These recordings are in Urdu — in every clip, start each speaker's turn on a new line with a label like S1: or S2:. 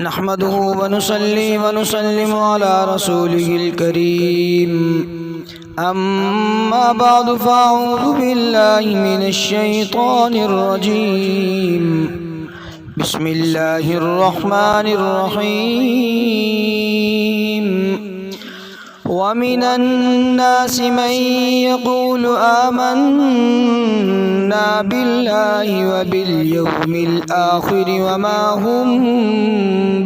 S1: نحمده ونصلي ونسلم على رسوله الكريم أما بعد فأعوذ بالله من الشيطان الرجيم بسم الله الرحمن الرحيم ومن الناس من يقول آمنا بالله وباليوم الآخر وما هم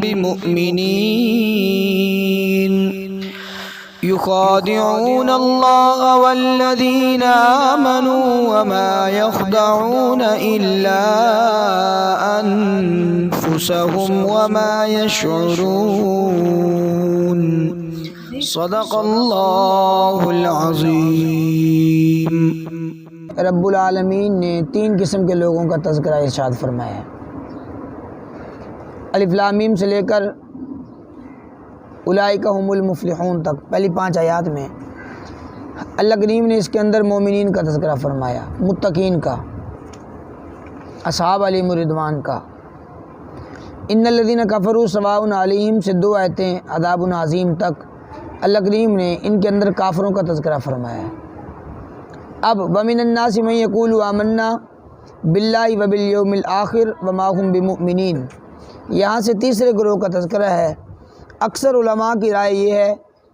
S1: بمؤمنين يخادعون الله والذين آمنوا وما يخدعون إلا أنفسهم وما يشعرون صدق اللہ العظیم۔
S2: رب العالمین نے 3 قسم کے لوگوں کا تذکرہ ارشاد فرمایا ہے۔ الف لام میم سے لے کر اولئک هم المفلحون تک پہلی 5 آیات میں اللہ کریم نے اس کے اندر مومنین کا تذکرہ فرمایا، متقین کا، اصحاب علیہم الرضوان کا۔ ان الذین کفروا سواء علیہم سے 2 آیتیں عذاب عظیم تک اللہ کریم نے ان کے اندر کافروں کا تذکرہ فرمایا ہے۔ اب ومن الناس من یقول آمنا باللہ وبالیوم الآخر وما هم بمؤمنین، یہاں سے تیسرے گروہ کا تذکرہ ہے۔ اکثر علماء کی رائے یہ ہے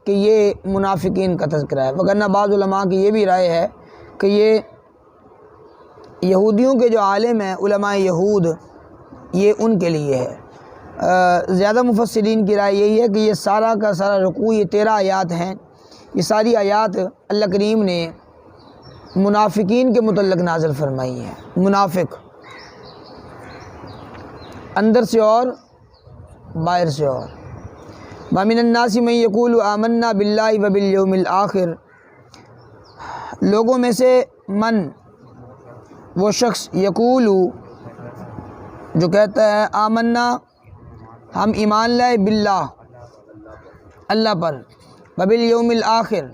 S2: کہ یہ منافقین کا تذکرہ ہے، وگرنہ بعض علماء کی یہ بھی رائے ہے کہ یہ یہودیوں کے جو عالم ہیں، علماء یہود، یہ ان کے لیے ہے۔ زیادہ مفسرین کی رائے یہی ہے کہ یہ سارا کا سارا رکوع، یہ 13 آیات ہیں، یہ ساری آیات اللہ کریم نے منافقین کے متعلق نازل فرمائی ہیں۔ منافق اندر سے اور باہر سے اور۔ وَمِنَ النَّاسِ مَن يَقُولُ آمَنَّا بِاللَّهِ وَبِالْيَوْمِ الْآخِرِ، لوگوں میں سے من وہ شخص، یقول جو کہتا ہے آمنا ہم ایمان لائے، باللہ اللہ پر، وبالیوم الآخر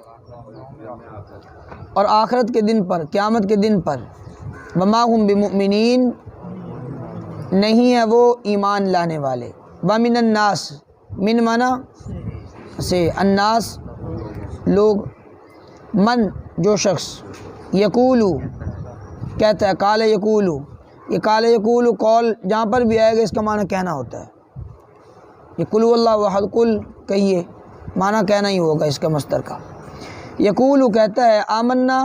S2: اور آخرت کے دن پر، قیامت کے دن پر، وما هم بمؤمنین نہیں ہے وہ ایمان لانے والے۔ ومن الناس، من منا سے، الناس لوگ، من جو شخص، یقولو کہتا ہے، قال یقولو، یہ قال یقولو قول جہاں پر بھی آئے گا اس کا معنی کہنا ہوتا ہے۔ یہ قل واللہ احد، قل کہیے، معنی کہنا ہی ہوگا اس کا مصدر کا۔ یقولو کہتا ہے آمنا،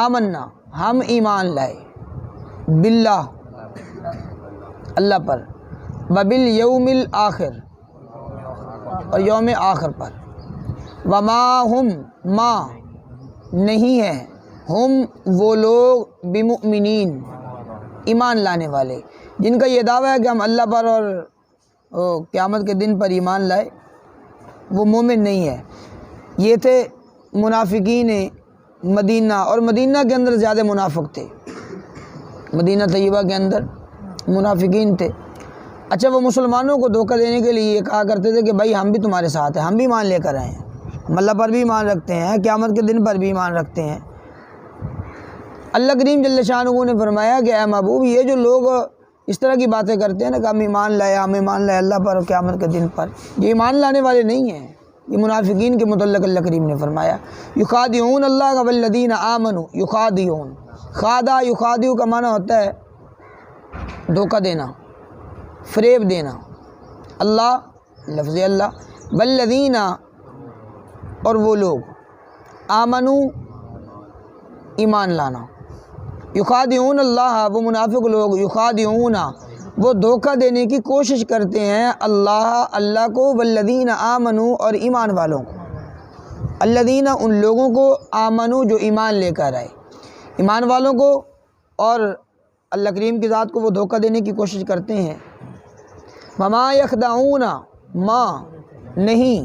S2: آمنا ہم ایمان لائے، باللہ اللہ پر، وبالیوم الآخر اور یوم آخر پر، وما ہم ما نہیں ہے، ہم وہ لوگ، بمؤمنین ایمان لانے والے، جن کا یہ دعویٰ ہے کہ ہم اللہ پر اور قیامت کے دن پر ایمان لائے، وہ مومن نہیں ہے۔ یہ تھے منافقین مدینہ، اور مدینہ کے اندر زیادہ منافق تھے، مدینہ طیبہ کے اندر منافقین تھے۔ اچھا، وہ مسلمانوں کو دھوکہ دینے کے لیے یہ کہا کرتے تھے کہ بھائی ہم بھی تمہارے ساتھ ہیں، ہم بھی ایمان لے کر آئے ہیں، ہم اللہ پر بھی ایمان رکھتے ہیں، قیامت کے دن پر بھی ایمان رکھتے ہیں۔ اللہ کریم جل شانہ نے فرمایا کہ اے محبوب، یہ جو لوگ اس طرح کی باتیں کرتے ہیں نا کہ ہم ایمان لائے، ہم ایمان لائے اللہ پر اور قیامت کے دن پر، یہ ایمان لانے والے نہیں ہیں۔ یہ منافقین کے متعلق اللہ کریم نے فرمایا، یخادعون اللہ والذین آمنوا، یخادعون، خادع یخادع کا معنی ہوتا ہے دھوکہ دینا، فریب دینا۔ اللہ لفظ اللہ، والذین اور وہ لوگ، آمنوا ایمان لانا، یخادعون اللہ وہ منافق لوگ، یخادعون وہ دھوکہ دینے کی کوشش کرتے ہیں اللہ کو، والذین آمنوا اور ایمان والوں کو، الذین ان لوگوں کو، آمنوا جو ایمان لے کر آئے، ایمان والوں کو اور اللہ کریم کی ذات کو وہ دھوکہ دینے کی کوشش کرتے ہیں۔ وما یخدعون ما نہیں،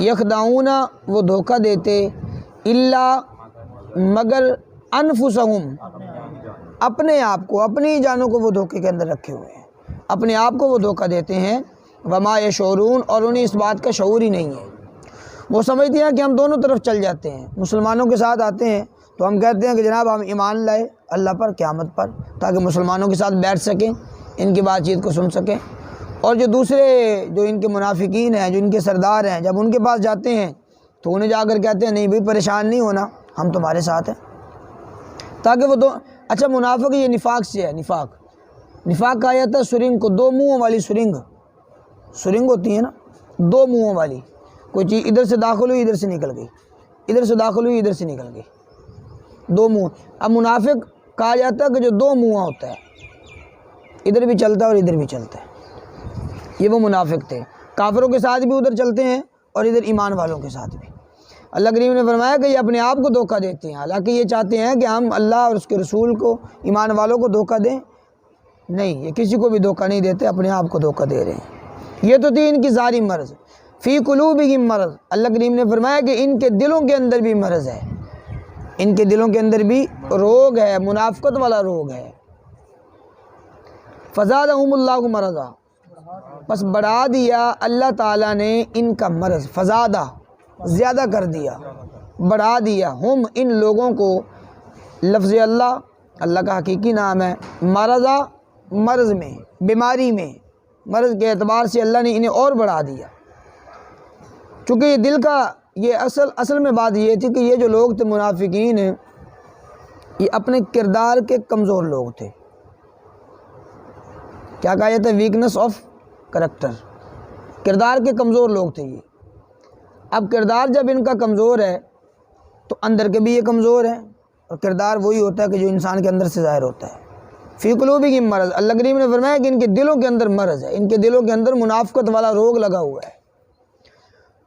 S2: یخدعون وہ دھوکہ دیتے، الا مگر، انفسہم اپنے آپ کو، اپنی جانوں کو وہ دھوکے کے اندر رکھے ہوئے ہیں، اپنے آپ کو وہ دھوکہ دیتے ہیں۔ وما یشعرون اور انہیں اس بات کا شعور ہی نہیں ہے۔ وہ سمجھتے ہیں کہ ہم دونوں طرف چل جاتے ہیں، مسلمانوں کے ساتھ آتے ہیں تو ہم کہتے ہیں کہ جناب ہم ایمان لائے اللہ پر، قیامت پر، تاکہ مسلمانوں کے ساتھ بیٹھ سکیں، ان کی بات چیت کو سن سکیں، اور جو دوسرے جو ان کے منافقین ہیں، جو ان کے سردار ہیں، جب ان کے پاس جاتے ہیں تو انہیں جا کر کہتے ہیں نہیں بھائی پریشان نہیں ہونا، ہم تمہارے ساتھ ہیں، تاکہ وہ اچھا منافق یہ نفاق سے ہے۔ نفاق کہا جاتا ہے سرنگ کو، دو منہوں والی سرنگ ہوتی ہے نا، دو منہوں والی، کوئی چیز ادھر سے داخل ہوئی ادھر سے نکل گئی، ادھر سے داخل ہوئی ادھر سے نکل گئی، دو منہ۔ اب منافق کہا جاتا ہے کہ جو دو منہ ہوتا ہے، ادھر بھی چلتا ہے اور ادھر بھی چلتا ہے، یہ وہ منافق تھے۔ کافروں کے ساتھ بھی ادھر چلتے ہیں اور ادھر ایمان والوں کے ساتھ بھی۔ اللہ کریم نے فرمایا کہ یہ اپنے آپ کو دھوکہ دیتے ہیں، حالانکہ یہ چاہتے ہیں کہ ہم اللہ اور اس کے رسول کو، ایمان والوں کو دھوکہ دیں، نہیں، یہ کسی کو بھی دھوکہ نہیں دیتے، اپنے آپ کو دھوکہ دے رہے ہیں۔ یہ تو تھی ان کی ظاہری مرض، فی قلوبہم مرض، اللہ کریم نے فرمایا کہ ان کے دلوں کے اندر بھی مرض ہے، ان کے دلوں کے اندر بھی روگ ہے، منافقت والا روگ ہے۔ فزادہم اللہ مرضا، بس بڑھا دیا اللہ تعالیٰ نے ان کا مرض، فزادہ زیادہ کر دیا، بڑھا دیا، ہم ان لوگوں کو، لفظ اللہ کا حقیقی نام ہے، مرضا، مرض میں، بیماری میں، مرض کے اعتبار سے اللہ نے انہیں اور بڑھا دیا، چونکہ یہ دل کا، یہ اصل میں بات یہ تھی کہ یہ جو لوگ تھے منافقین ہیں، یہ اپنے کردار کے کمزور لوگ تھے۔ کیا کہا جاتا ہے؟ ویکنس آف کریکٹر، کردار کے کمزور لوگ تھے یہ۔ اب کردار جب ان کا کمزور ہے تو اندر کے بھی یہ کمزور ہیں، اور کردار وہی ہوتا ہے کہ جو انسان کے اندر سے ظاہر ہوتا ہے۔ فی قلوبہم مرض، اللہ کریم نے فرمایا کہ ان کے دلوں کے اندر مرض ہے، ان کے دلوں کے اندر منافقت والا روگ لگا ہوا ہے۔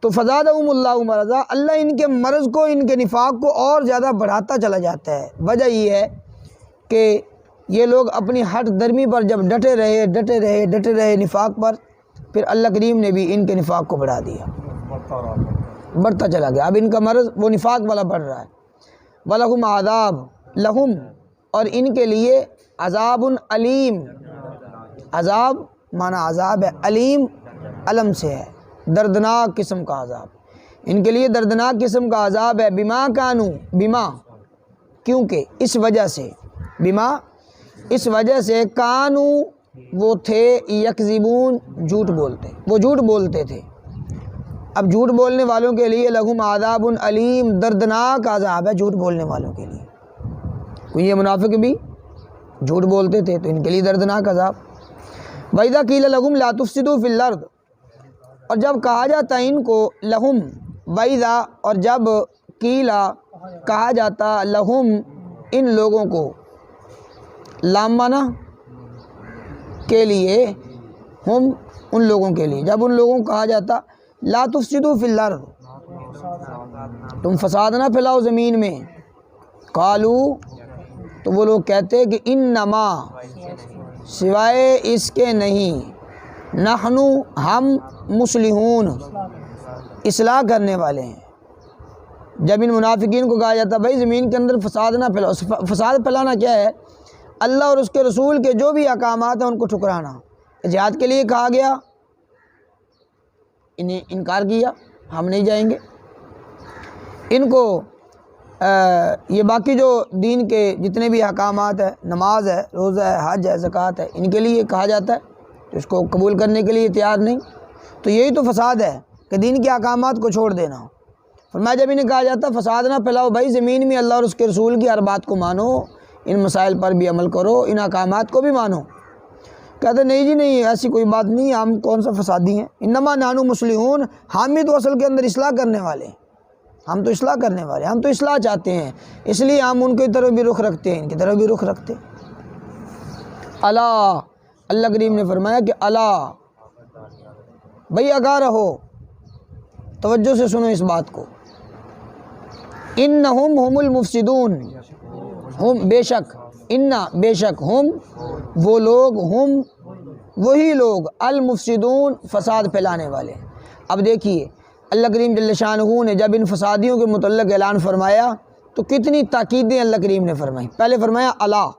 S2: تو فزادہم اللہ مرضا، اللہ ان کے مرض کو، ان کے نفاق کو اور زیادہ بڑھاتا چلا جاتا ہے۔ وجہ یہ ہے کہ یہ لوگ اپنی ہٹ درمی پر جب ڈٹے رہے نفاق پر، پھر اللہ کریم نے بھی ان کے نفاق کو بڑھا دیا، بڑھتا چلا گیا۔ اب ان کا مرض وہ نفاق والا بڑھ رہا ہے۔ وَلَهُمْ عَذَابٌ، لہم، اور ان کے لیے عذاب علیم، عذاب معنی عذاب ہے، علیم علم سے ہے، دردناک قسم کا عذاب، ان کے لیے دردناک قسم کا عذاب ہے۔ بما کانوا، بما کیونکہ، اس وجہ سے، بما اس وجہ سے، کانوا وہ تھے، یکذبون جھوٹ بولتے، وہ جھوٹ بولتے تھے۔ اب جھوٹ بولنے والوں کے لیے لہم عذاب علیم، دردناک عذاب ہے جھوٹ بولنے والوں کے لیے۔ کوئی یہ منافق بھی جھوٹ بولتے تھے تو ان کے لیے دردناک عذاب۔ وَإِذَا قِيلَ لَهُمْ لَا تُفْسِدُوا فِي الْأَرْضِ، اور جب کہا جاتا ان کو، لہم، وَإِذَا، اور جب قیلا کہا جاتا، لہم ان لوگوں کو، لامنا کے لیے، ہم ان لوگوں کے لیے، جب ان لوگوں کو کہا جاتا لا تفسدوا فی الارض، تم فساد نہ پھیلاؤ زمین میں، قالو، تو وہ لوگ کہتے کہ انما، سوائے اس کے نہیں، نحنو، ہم، مصلحون، اصلاح کرنے والے ہیں۔ جب ان منافقین کو کہا جاتا بھائی زمین کے اندر فساد نہ پھیلاؤ، فساد پھیلانا کیا ہے؟ اللہ اور اس کے رسول کے جو بھی احکامات ہیں ان کو ٹھکرانا۔ جہاد کے لیے کہا گیا، انہیں انکار کیا، ہم نہیں جائیں گے۔ ان کو یہ باقی جو دین کے جتنے بھی احکامات ہیں، نماز ہے، روزہ ہے، حج ہے، زکوٰۃ ہے، ان کے لیے کہا جاتا ہے تو اس کو قبول کرنے کے لیے تیار نہیں، تو یہی تو فساد ہے کہ دین کے احکامات کو چھوڑ دینا۔ فرمایا جب انہیں کہا جاتا فساد نہ پھیلاؤ، بھائی زمین میں اللہ اور اس کے رسول کی ہر بات کو مانو، ان مسائل پر بھی عمل کرو، ان احکامات کو بھی مانو۔ کہتے نہیں جی نہیں، ایسی کوئی بات نہیں، ہم کون سا فسادی ہیں، انما نحن مصلحون، ہم بھی تو اصل کے اندر اصلاح کرنے والے ہیں، ہم تو اصلاح کرنے والے ہیں، ہم تو اصلاح چاہتے ہیں، اس لیے ہم ان کی طرف بھی رخ رکھتے ہیں، ان کی طرف بھی رخ رکھتے ہیں۔ اللہ، اللہ کریم نے فرمایا کہ اللہ، بھئی آگاہ رہو، توجہ سے سنو اس بات کو، انہم ہم المفسدون، ہم بے شک، انا بے شک، ہم وہ لوگ، ہم وہی لوگ، المفسدون فساد پھیلانے والے۔ اب دیکھیے اللہ کریم جل شانہ نے جب ان فسادیوں کے متعلق اعلان فرمایا تو کتنی تاکیدیں اللہ کریم نے فرمائی۔ پہلے فرمایا اللہ،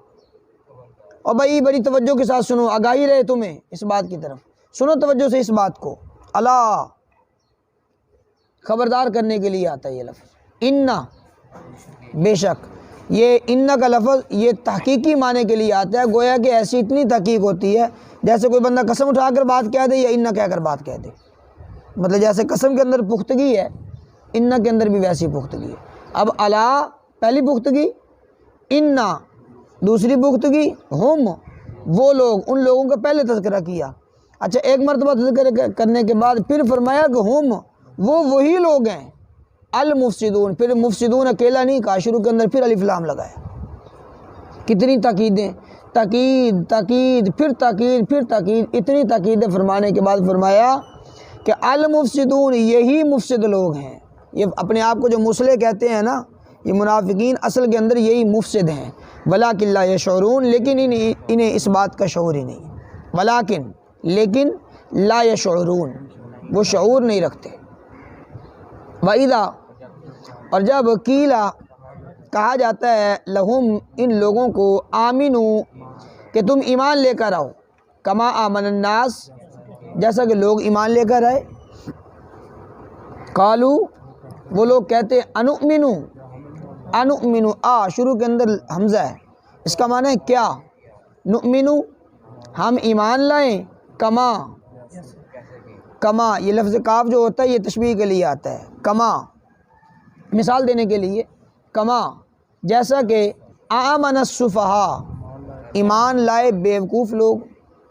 S2: اور بھائی بڑی توجہ کے ساتھ سنو، آگاہی رہے تمہیں اس بات کی طرف، سنو توجہ سے اس بات کو، اللہ خبردار کرنے کے لیے آتا ہے یہ لفظ، انا بے شک، یہ ان کا لفظ یہ تحقیقی معنی کے لیے آتا ہے، گویا کہ ایسی اتنی تحقیق ہوتی ہے جیسے کوئی بندہ قسم اٹھا کر بات کہہ دے یا ان کہہ کر بات کہہ دے، مطلب جیسے قسم کے اندر پختگی ہے ان کے اندر بھی ویسی پختگی ہے۔ اب الا پہلی پختگی، ان دوسری پختگی، ہم وہ لوگ، ان لوگوں کا پہلے تذکرہ کیا، اچھا ایک مرتبہ تذکرہ کرنے کے بعد پھر فرمایا کہ ہم وہ وہی لوگ ہیں المفسدون، پھر مفسدون اکیلا نہیں کہا، شروع کے اندر پھر الف لام لگایا۔ کتنی تاکیدیں، تاکید تاکید پھر تاکید پھر تاکید، اتنی تاکیدیں فرمانے کے بعد فرمایا کہ المفسدون یہی مفسد لوگ ہیں۔ یہ اپنے آپ کو جو مصلح کہتے ہیں نا، یہ منافقین اصل کے اندر یہی مفسد ہیں، ولیکن لا یشعرون، لیکن انہیں اس بات کا شعور ہی نہیں، ولیکن لیکن لا یشعرون وہ شعور نہیں رکھتے۔ وَإِذَا اور جب قیلا کہا جاتا ہے لہم ان لوگوں کو آمنو کہ تم ایمان لے کر آؤ، کما آمن الناس جیسا کہ لوگ ایمان لے کر آئے، قالو وہ لوگ کہتے ہیں انؤمنو، انؤمنو شروع کے اندر حمزہ ہے، اس کا معنی ہے کیا، نؤمنو ہم ایمان لائیں، کما کما یہ لفظ کاف جو ہوتا ہے یہ تشبیہ کے لیے آتا ہے، کما مثال دینے کے لیے، کما جیسا کہ آمن السفہاء ایمان لائے بیوقوف لوگ،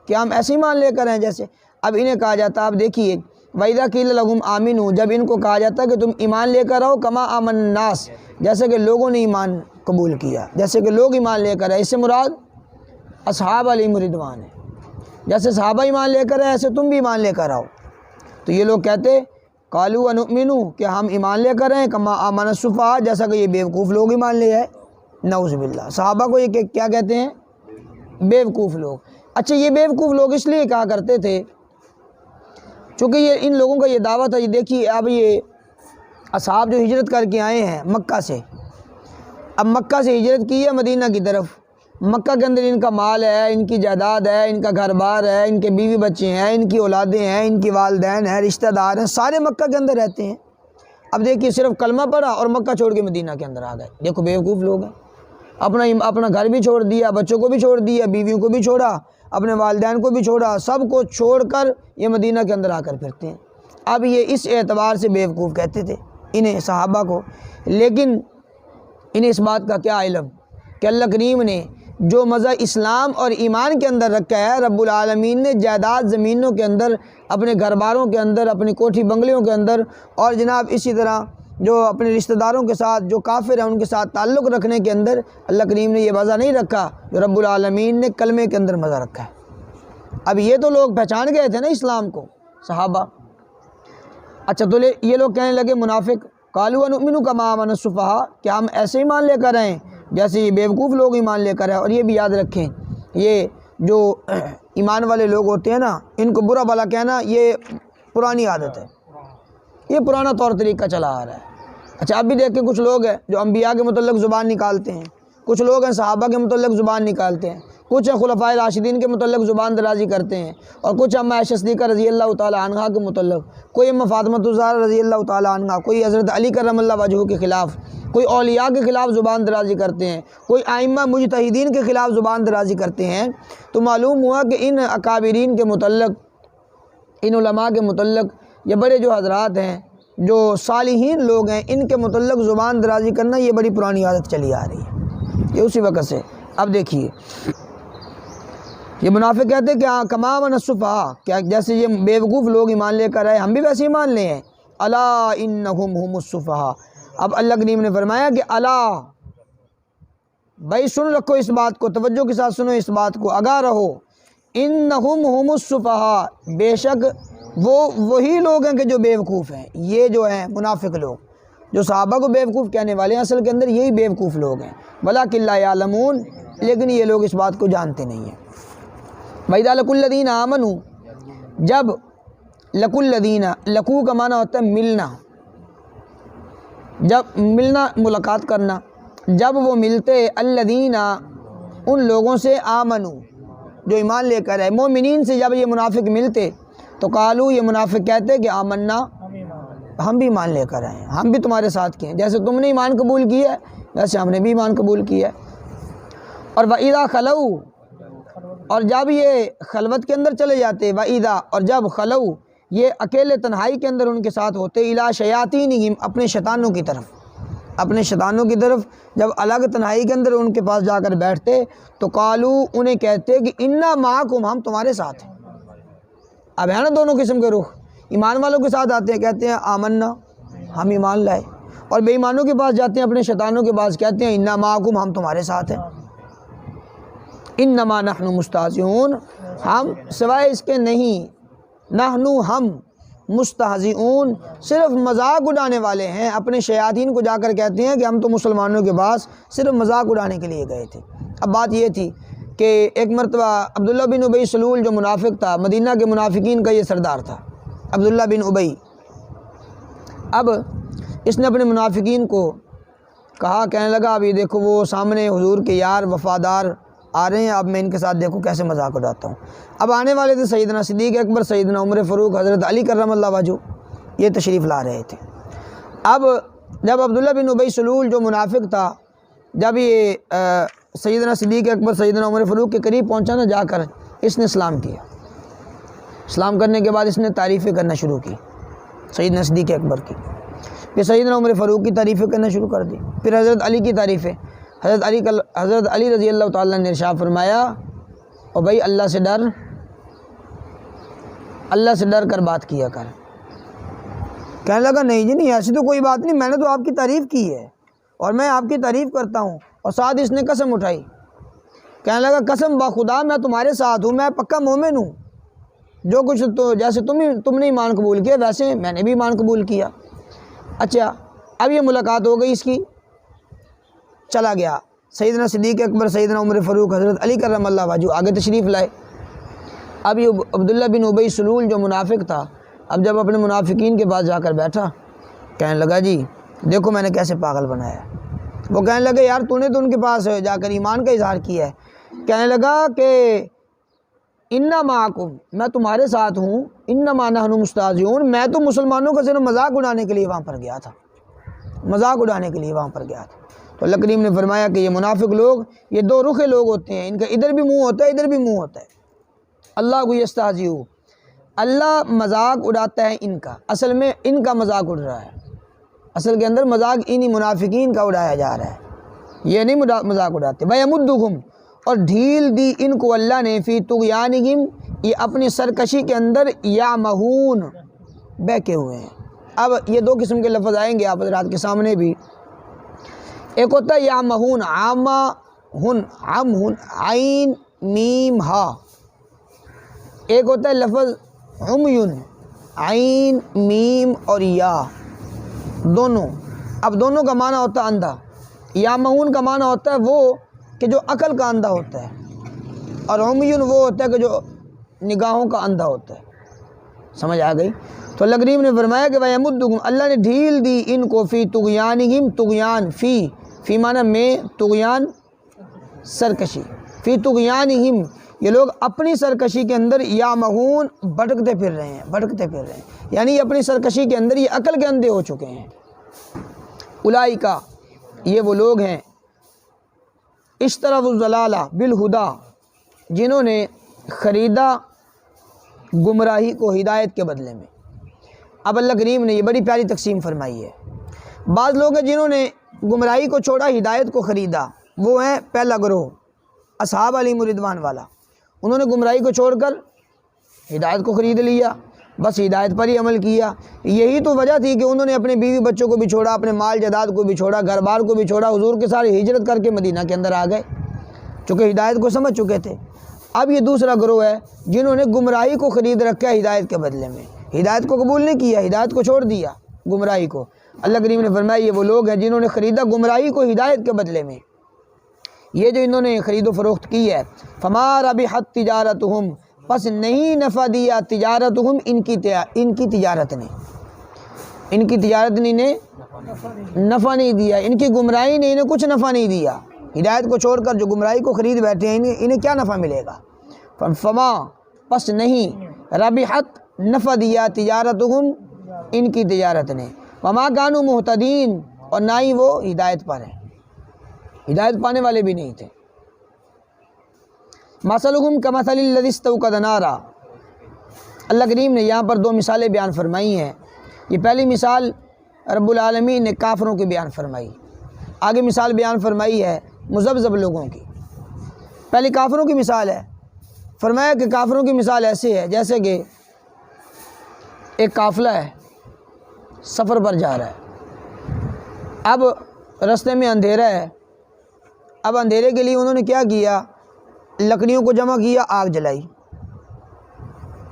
S2: کیا ہم ایسے ایمان لے کر ہیں جیسے۔ اب انہیں کہا جاتا ہے، آپ دیکھیے وَإِذَا قِيلَ لَهُمْ آمِنُوا جب ان کو کہا جاتا ہے کہ تم ایمان لے کر آؤ، کما آمن الناس جیسے کہ لوگوں نے ایمان قبول کیا، جیسے کہ لوگ ایمان لے کر آئے، اس سے مراد اصحاب علیہم رضوان ہے، جیسے صحابہ ایمان لے کر آئے ایسے تم بھی ایمان لے کر آؤ۔ تو یہ لوگ کہتے قالوا انؤمنوا کہ ہم ایمان لے کر آئے، کما آمن السفہاء جیسا کہ یہ بیوقوف لوگ ایمان لے آئے، نعوذ باللہ۔ صحابہ کو یہ کیا کہتے ہیں؟ بیوقوف لوگ۔ اچھا یہ بیوقوف لوگ اس لیے کہا کرتے تھے چونکہ یہ ان لوگوں کا یہ دعویٰ تھا، یہ دیکھیے اب یہ اصحاب جو ہجرت کر کے آئے ہیں مکہ سے، اب مکہ سے ہجرت کی ہے مدینہ کی طرف، مکہ کے اندر ان کا مال ہے، ان کی جائیداد ہے، ان کا گھر بار ہے، ان کے بیوی بچے ہیں، ان کی اولادیں ہیں، ان کی والدین ہیں، رشتہ دار ہیں، سارے مکہ کے اندر رہتے ہیں۔ اب دیکھیے صرف کلمہ پڑھا اور مکہ چھوڑ کے مدینہ کے اندر آ گئے، دیکھو بیوقوف لوگ ہیں، اپنا گھر بھی چھوڑ دیا، بچوں کو بھی چھوڑ دیا، بیویوں کو بھی چھوڑا، اپنے والدین کو بھی چھوڑا، سب کو چھوڑ کر یہ مدینہ کے اندر آ کر پھرتے ہیں۔ اب یہ اس اعتبار سے بیوقوف کہتے تھے انہیں صحابہ کو، لیکن انہیں اس بات کا کیا علم کہ اللہ کریم نے جو مزہ اسلام اور ایمان کے اندر رکھا ہے، رب العالمین نے جائیداد زمینوں کے اندر، اپنے گھر باروں کے اندر، اپنی کوٹھی بنگلیوں کے اندر، اور جناب اسی طرح جو اپنے رشتہ داروں کے ساتھ جو کافر ہیں ان کے ساتھ تعلق رکھنے کے اندر اللہ کریم نے یہ مزہ نہیں رکھا جو رب العالمین نے کلمے کے اندر مزہ رکھا ہے۔ اب یہ تو لوگ پہچان گئے تھے نا اسلام کو، صحابہ۔ اچھا تو یہ لوگ کہنے لگے منافق، قالوا انؤمن کما آمن السفہاء کیا ہم ایسے ایمان لے کر آئیں جیسے یہ بیوقوف لوگ ایمان لے کر آئے۔ اور یہ بھی یاد رکھیں، یہ جو ایمان والے لوگ ہوتے ہیں نا، ان کو برا بھلا کہنا یہ پرانی عادت ہے، یہ پرانا طور طریقہ چلا آ رہا ہے۔ اچھا اب بھی دیکھیں کچھ لوگ ہیں جو انبیاء کے متعلق زبان نکالتے ہیں، کچھ لوگ ہیں صحابہ کے متعلق زبان نکالتے ہیں، کچھ ہیں خلفائے راشدین کے متعلق زبان درازی کرتے ہیں، اور کچھ اماں عائشہ صدیقہ رضی اللہ تعالی عنہا کے متعلق، کوئی اماں فاطمہ الزہرا رضی اللہ تعالی عنہا، کوئی حضرت علی کرم اللہ وجہہ کے خلاف، کوئی اولیاء کے خلاف زبان درازی کرتے ہیں، کوئی ائمہ مجتہدین کے خلاف زبان درازی کرتے ہیں۔ تو معلوم ہوا کہ ان اکابرین کے متعلق، ان علماء کے متعلق، یہ بڑے جو حضرات ہیں جو صالحین لوگ ہیں ان کے متعلق زبان درازی کرنا یہ بڑی پرانی عادت چلی آ رہی ہے، یہ اسی وقت سے۔ اب دیکھیے یہ منافق کہتے ہیں کہ کما آمن السفہاء کیا جیسے یہ بیوقوف لوگ ایمان لے کر آئے ہم بھی ویسے ایمان لے ہیں، الا انہم هم السفہاء۔ اب اللہ کریم نے فرمایا کہ الا بھائی سن رکھو اس بات کو، توجہ کے ساتھ سنو اس بات کو، آگاہ رہو، انہم هم السفہاء بے شک وہ وہی لوگ ہیں کہ جو بیوقوف ہیں، یہ جو ہیں منافق لوگ جو صحابہ کو بیوقوف کہنے والے ہیں اصل کے اندر یہی بیوقوف لوگ ہیں، ولیکن لا یعلمون لیکن یہ لوگ اس بات کو جانتے نہیں ہیں۔ وَإِذَا لَقُوا الَّذِينَ آمَنُوا جب لَقُوا الَّذِينَ لَقُوا کا معنی ہوتا ہے ملنا، جب ملنا ملاقات کرنا، جب وہ ملتے الذین ان لوگوں سے آمنو جو ایمان لے کر آئے، مومنین سے جب یہ منافق ملتے تو قالو یہ منافق کہتے کہ آمنا ہم بھی ایمان لے کر آئے ہیں، ہم بھی تمہارے ساتھ کیے ہیں، جیسے تم نے ایمان قبول کیا ہے ویسے ہم نے بھی ایمان قبول کیا ہے۔ اور وَإِذَا خَلَوْا، اور جب یہ خلوت کے اندر چلے جاتے، وَإِذَا، اور جب خلو یہ اکیلے تنہائی کے اندر ان کے ساتھ ہوتے، إِلَىٰ شَيَاطِينِهِمْ، اپنے شیطانوں کی طرف، اپنے شیطانوں کی طرف جب الگ تنہائی کے اندر ان کے پاس جا کر بیٹھتے تو قالو، انہیں کہتے کہ اِنَّا مَعَكُمْ، ہم تمہارے ساتھ ہیں۔ اب ہے نا دونوں قسم کے رخ، ایمان والوں کے ساتھ آتے ہیں کہتے ہیں آمنا، ہم ایمان لائے، اور بے ایمانوں کے پاس جاتے ہیں اپنے شیطانوں کے پاس کہتے ہیں اِنَّا مَعَكُمْ، ہم تمہارے ساتھ ہیں۔ انما نحن مستہزئون، ہم سوائے اس کے نہیں، نحن ہم، مستہزئون صرف مذاق اڑانے والے ہیں۔ اپنے شیاطین کو جا کر کہتے ہیں کہ ہم تو مسلمانوں کے پاس صرف مذاق اڑانے کے لیے گئے تھے۔ اب بات یہ تھی کہ ایک مرتبہ عبداللہ بن ابی سلول جو منافق تھا، مدینہ کے منافقین کا یہ سردار تھا عبداللہ بن ابی۔ اب اس نے اپنے منافقین کو کہا، کہنے لگا اب یہ دیکھو وہ سامنے حضور کے یار وفادار آ رہے ہیں، اب میں ان کے ساتھ دیکھو کیسے مذاق اڑاتا ہوں۔ اب آنے والے تھے سیدنا صدیق اکبر، سیدنا عمر فاروق، حضرت علی کرم اللہ وجہہ، یہ تشریف لا رہے تھے۔ اب جب عبداللہ بن ابی سلول جو منافق تھا، جب یہ سیدنا صدیق اکبر، سیدنا عمر فاروق کے قریب پہنچا نا، جا کر اس نے اسلام کیا۔ اسلام کرنے کے بعد اس نے تعریفیں کرنا شروع کی سیدنا صدیق اکبر کی، پھر سیدنا عمر فاروق کی تعریفیں کرنا شروع کر دی، پھر حضرت علی کی تعریفیں۔ حضرت علی رضی اللہ تعالیٰ نے ارشاد فرمایا، اور بھائی اللہ سے ڈر، اللہ سے ڈر کر بات کیا کر۔ کہنے لگا نہیں جی نہیں، ایسی تو کوئی بات نہیں، میں نے تو آپ کی تعریف کی ہے اور میں آپ کی تعریف کرتا ہوں۔ اور ساتھ اس نے قسم اٹھائی، کہنے لگا قسم بخدا میں تمہارے ساتھ ہوں، میں پکا مومن ہوں، جو کچھ تو جیسے تم نے ایمان قبول کیا ویسے میں نے بھی ایمان قبول کیا۔ اچھا اب یہ ملاقات ہو گئی اس کی، چلا گیا سیدنا صدیق اکبر، سیدنا عمر فاروق، حضرت علی کرم اللہ وجہہ آگے تشریف لائے۔ اب یہ عبداللہ بن ابی سلول جو منافق تھا، اب جب اپنے منافقین کے پاس جا کر بیٹھا، کہنے لگا جی دیکھو میں نے کیسے پاگل بنایا ہے۔ وہ کہنے لگے یار تو نے تو ان کے پاس جا کر ایمان کا اظہار کیا ہے۔ کہنے لگا کہ انا معکم، میں تمہارے ساتھ ہوں، انما نحن مستہزئون، میں تو مسلمانوں کا صرف مذاق اڑانے کے لیے وہاں پر گیا تھا، مذاق اڑانے کے لیے وہاں پر گیا تھا۔ تو اللہ کریم نے فرمایا کہ یہ منافق لوگ یہ دو رخے لوگ ہوتے ہیں، ان کا ادھر بھی منہ ہوتا ہے ادھر بھی منہ ہوتا ہے۔ اللہ کو یستہزئ، اللہ مذاق اڑاتا ہے ان کا، اصل میں ان کا مذاق اڑ رہا ہے، اصل کے اندر مذاق انہی منافقین کا اڑایا جا رہا ہے، یہ نہیں مذاق اڑاتے۔ وَيَمُدُّهُمْ، اور ڈھیل دی ان کو اللہ نے، فی طغیانہم، یہ اپنی سرکشی کے اندر، یعمہون، بہکے ہوئے ہیں۔ اب یہ دو قسم کے لفظ آئیں گے آپ حضرات کے سامنے بھی، ایک ہوتا ہے یعمہون، عامہن، عمہن، عین میم ہا، ایک ہوتا ہے لفظ عمیون، عین میم اور یا دونوں۔ اب دونوں کا معنی ہوتا ہے اندھا۔ یعمہون کا معنی ہوتا ہے وہ کہ جو عقل کا اندھا ہوتا ہے، اور عمیون وہ ہوتا ہے کہ جو نگاہوں کا اندھا ہوتا ہے۔ سمجھ آ گئی؟ تو اللہ کریم نے فرمایا کہ وَيَمُدُّهُمْ، اللہ نے ڈھیل دی ان کو، فی طغیانہم، طغیان، فی معنی میں، طغیان سرکشی، فی طغیانہم، یہ لوگ اپنی سرکشی کے اندر، یعمہون، بھٹکتے پھر رہے ہیں، بھٹکتے پھر رہے ہیں، یعنی یہ اپنی سرکشی کے اندر یہ عقل کے اندھے ہو چکے ہیں۔ اولئک، یہ وہ لوگ ہیں، اشتروا الضلالہ بالہدی، جنہوں نے خریدا گمراہی کو ہدایت کے بدلے میں۔ اب اللہ کریم نے یہ بڑی پیاری تقسیم فرمائی ہے۔ بعض لوگ ہیں جنہوں نے گمراہی کو چھوڑا، ہدایت کو خریدا، وہ ہیں پہلا گروہ اصحاب علیہم رضوان والا، انہوں نے گمراہی کو چھوڑ کر ہدایت کو خرید لیا، بس ہدایت پر ہی عمل کیا۔ یہی تو وجہ تھی کہ انہوں نے اپنے بیوی بچوں کو بھی چھوڑا، اپنے مال جائیداد کو بھی چھوڑا، گھر بار کو بھی چھوڑا، حضور کے سارے ہجرت کر کے مدینہ کے اندر آ گئے، چونکہ ہدایت کو سمجھ چکے تھے۔ اب یہ دوسرا گروہ ہے جنہوں نے گمراہی کو خرید رکھا ہے ہدایت کے بدلے میں، ہدایت کو قبول نہیں کیا، ہدایت کو چھوڑ دیا، گمراہی کو۔ اللہ کریم نے فرمایا یہ وہ لوگ ہیں جنہوں نے خریدا گمراہی کو ہدایت کے بدلے میں، یہ جو انہوں نے خرید و فروخت کی ہے۔ فما ربحت تجارتہم، پس نہیں نفع دیا تجارتہم، ان کی تجارت نے، ان کی تجارت نے انہیں نفع نہیں دیا، ان کی گمراہی نے انہیں کچھ نفع نہیں دیا۔ ہدایت کو چھوڑ کر جو گمراہی کو خرید بیٹھے ہیں انہیں کیا نفع ملے گا؟ فما، پس نہیں، ربحت، نفع دیا تجارتہم، ان کی تجارت نے، وما کانوا مہتدین، اور نہ ہی وہ ہدایت پر ہیں۔ ہدایت پانے والے بھی نہیں تھے۔ مثلہم کمثل الذی استوقد نارا، اللہ کریم نے یہاں پر دو مثالیں بیان فرمائی ہیں۔ یہ پہلی مثال رب العالمین نے کافروں کی بیان فرمائی، آگے مثال بیان فرمائی ہے مذبذب لوگوں کی۔ پہلی کافروں کی مثال ہے، فرمایا کہ کافروں کی مثال ایسے ہے جیسے کہ ایک قافلہ ہے، سفر پر جا رہا ہے، اب رستے میں اندھیرا ہے، اب اندھیرے کے لیے انہوں نے کیا کیا، لکڑیوں کو جمع کیا، آگ جلائی۔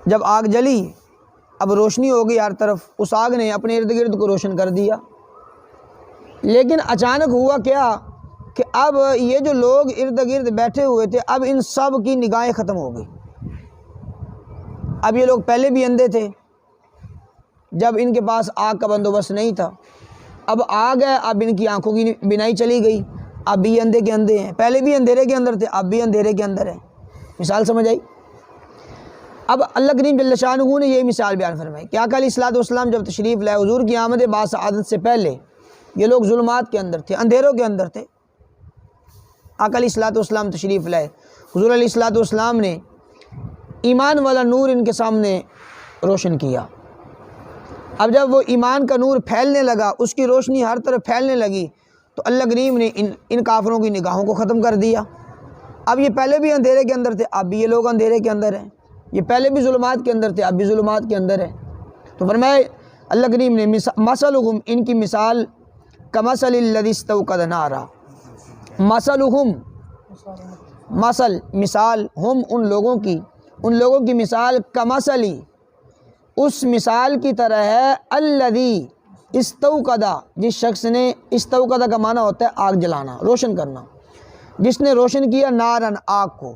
S2: جب آگ جلی اب روشنی ہو گئی ہر طرف، اس آگ نے اپنے ارد گرد کو روشن کر دیا۔ لیکن اچانک ہوا کیا کہ اب یہ جو لوگ ارد گرد بیٹھے ہوئے تھے، اب ان سب کی نگاہیں ختم ہو گئی۔ اب یہ لوگ پہلے بھی اندھے تھے جب ان کے پاس آگ کا بندوبست نہیں تھا، اب آگ ہے، اب ان کی آنکھوں کی بینائی چلی گئی، اب بھی اندھے کے اندھے ہیں، پہلے بھی اندھیرے کے اندر تھے، اب بھی اندھیرے کے اندر ہیں۔ مثال سمجھ آئی؟ اب اللہ کریم جل شانہ نے یہی مثال بیان فرمائی کہ آقا علیہ الصلوۃ والسلام جب تشریف لائے، حضور کی آمد باسعادت سے پہلے یہ لوگ ظلمات کے اندر تھے، اندھیروں کے اندر تھے۔ آقا علیہ الصلوۃ والسلام تشریف لائے، حضور علیہ الصلوۃ والسلام نے ایمان والا نور ان کے سامنے روشن کیا۔ اب جب وہ ایمان کا نور پھیلنے لگا، اس کی روشنی ہر طرف پھیلنے لگی، تو اللہ کریم نے ان کافروں کی نگاہوں کو ختم کر دیا۔ اب یہ پہلے بھی اندھیرے کے اندر تھے، اب بھی یہ لوگ اندھیرے کے اندر ہیں، یہ پہلے بھی ظلمات کے اندر تھے، اب بھی ظلمات کے اندر ہیں۔ تو فرمایا اللہ کریم نے مثلہم، ان کی مثال کمثل الذی استوقد نارا، مثلہم مثال ہم ان لوگوں کی مثال کمثلی، اس مثال کی طرح ہے الذی استوقدا، جس شخص نے، استوقدا کا معنی ہوتا ہے آگ جلانا، روشن کرنا، جس نے روشن کیا نارن، آگ کو،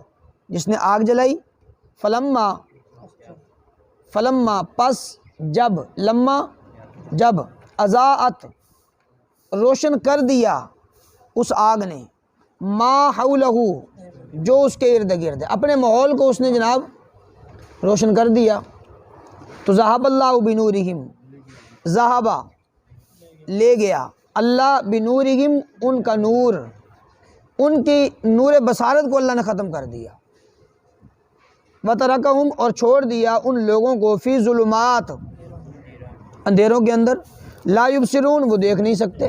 S2: جس نے آگ جلائی، فلما پس جب، لما جب، اضاءت روشن کر دیا اس آگ نے، ما حولہ جو اس کے ارد گرد ہے، اپنے ماحول کو اس نے جناب روشن کر دیا، تو ذہب اللہ بنورہم، ذہبہ لے گیا اللہ بنورہم ان کا نور، ان کی نور بصارت کو اللہ نے ختم کر دیا، وترکہم اور چھوڑ دیا ان لوگوں کو فی ظلمات، اندھیروں کے اندر، لا یبصرون وہ دیکھ نہیں سکتے۔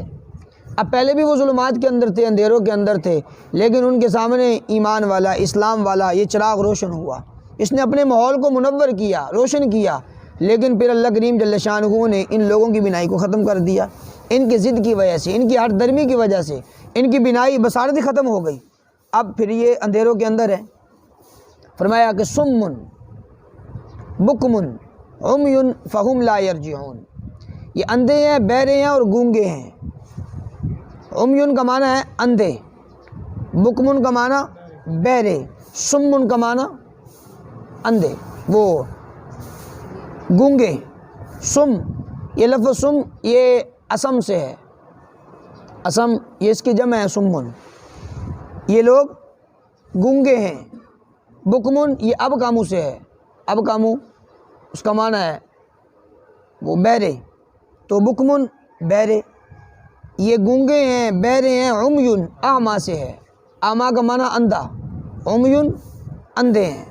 S2: اب پہلے بھی وہ ظلمات کے اندر تھے، اندھیروں کے اندر تھے، لیکن ان کے سامنے ایمان والا، اسلام والا یہ چراغ روشن ہوا، اس نے اپنے ماحول کو منور کیا، روشن کیا، لیکن پھر اللہ کریم جل شانہ نے ان لوگوں کی بینائی کو ختم کر دیا، ان کی ضد کی وجہ سے، ان کی ہٹ درمی کی وجہ سے ان کی بینائی بصارت ہی ختم ہو گئی، اب پھر یہ اندھیروں کے اندر ہے۔ فرمایا کہ سمن بکمن عمی فہم لا یرجعون، یہ اندھے ہیں، بہرے ہیں اور گونگے ہیں۔ عمیون کا معنی ہے اندھے، بکمن کا معنی بہرے، سمن کا معنی اندھے، وہ گونگے۔ سم، یہ لفظ سم یہ اسم سے ہے، اسم یہ اس کی جمع ہے سمن، یہ لوگ گونگے ہیں۔ بکمن یہ اب کامو سے ہے، اب کامو اس کا معنی ہے وہ بہرے، تو بکمن بہرے، یہ گونگے ہیں، بہرے ہیں۔ عمیون اعما سے ہے، اعما کا معنی اندھا، عمیون اندھے ہیں۔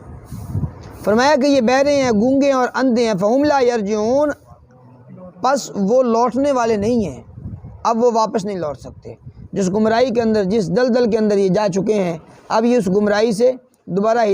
S2: فرمایا کہ یہ بہرے ہیں، گونگے ہیں اور اندھے ہیں، فہم لا یرجعون پس وہ لوٹنے والے نہیں ہیں، اب وہ واپس نہیں لوٹ سکتے۔ جس گمراہی کے اندر، جس دلدل کے اندر یہ جا چکے ہیں، اب یہ اس گمراہی سے دوبارہ